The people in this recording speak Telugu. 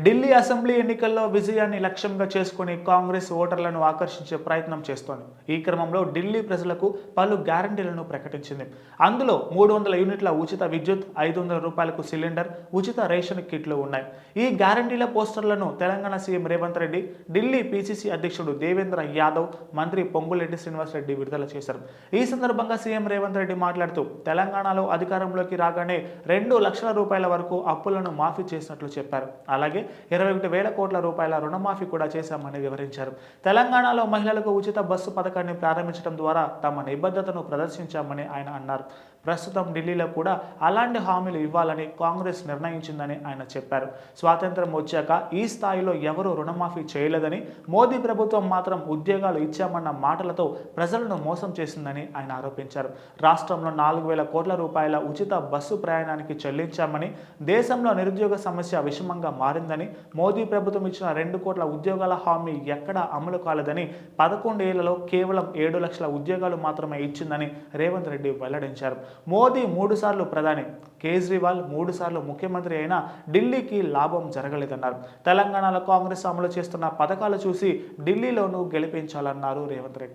ఢిల్లీ అసెంబ్లీ ఎన్నికల్లో విజయాన్ని లక్ష్యంగా చేసుకుని కాంగ్రెస్ ఓటర్లను ఆకర్షించే ప్రయత్నం చేస్తోంది. ఈ క్రమంలో ఢిల్లీ ప్రజలకు పలు గ్యారంటీలను ప్రకటించింది. అందులో 300 యూనిట్ల ఉచిత విద్యుత్, 500 రూపాయలకు సిలిండర్, ఉచిత రేషన్ కిట్లు ఉన్నాయి. ఈ గ్యారంటీల పోస్టర్లను తెలంగాణ సీఎం రేవంత్ రెడ్డి, ఢిల్లీ పీసీసీ అధ్యక్షుడు దేవేంద్ర యాదవ్, మంత్రి పొంగులేటి శ్రీనివాసరెడ్డి విడుదల చేశారు. ఈ సందర్భంగా సీఎం రేవంత్ రెడ్డి మాట్లాడుతూ తెలంగాణలో అధికారంలోకి రాగానే 2 లక్షల రూపాయల వరకు అప్పులను మాఫీ చేసినట్లు చెప్పారు. అలాగే 21,000 కోట్ల రూపాయల రుణమాఫీ కూడా చేశామని వివరించారు. తెలంగాణలో మహిళలకు ఉచిత బస్సు పథకాన్ని ప్రారంభించడం ద్వారా తమ నిబద్ధతను ప్రదర్శించామని ఆయన అన్నారు. ప్రస్తుతం ఢిల్లీలో కూడా అలాంటి హామీలు ఇవ్వాలని కాంగ్రెస్ నిర్ణయించిందని ఆయన చెప్పారు. స్వాతంత్రం వచ్చాక ఈ స్థాయిలో ఎవరూ రుణమాఫీ చేయలేదని, మోదీ ప్రభుత్వం మాత్రం ఉద్యోగాలు ఇచ్చామన్న మాటలతో ప్రజలను మోసం చేసిందని ఆయన ఆరోపించారు. రాష్ట్రంలో 4,000 కోట్ల రూపాయల ఉచిత బస్సు ప్రయాణానికి చెల్లించామని, దేశంలో నిరుద్యోగ సమస్య విషమంగా మారిందని, మోదీ ప్రభుత్వం ఇచ్చిన 2 కోట్ల ఉద్యోగాల హామీ ఎక్కడా అమలు కాలేదని, 11 ఏళ్లలో కేవలం 7 లక్షల ఉద్యోగాలు మాత్రమే ఇచ్చిందని రేవంత్ రెడ్డి వెల్లడించారు. మోదీ 3 సార్లు ప్రధాని, కేజ్రీవాల్ 3 సార్లు ముఖ్యమంత్రి అయినా ఢిల్లీకి లాభం జరగలేదన్నారు. తెలంగాణలో కాంగ్రెస్ అమలు చేస్తున్న పథకాలు చూసి ఢిల్లీలోనూ గెలిపించాలన్నారు రేవంత్ రెడ్డి.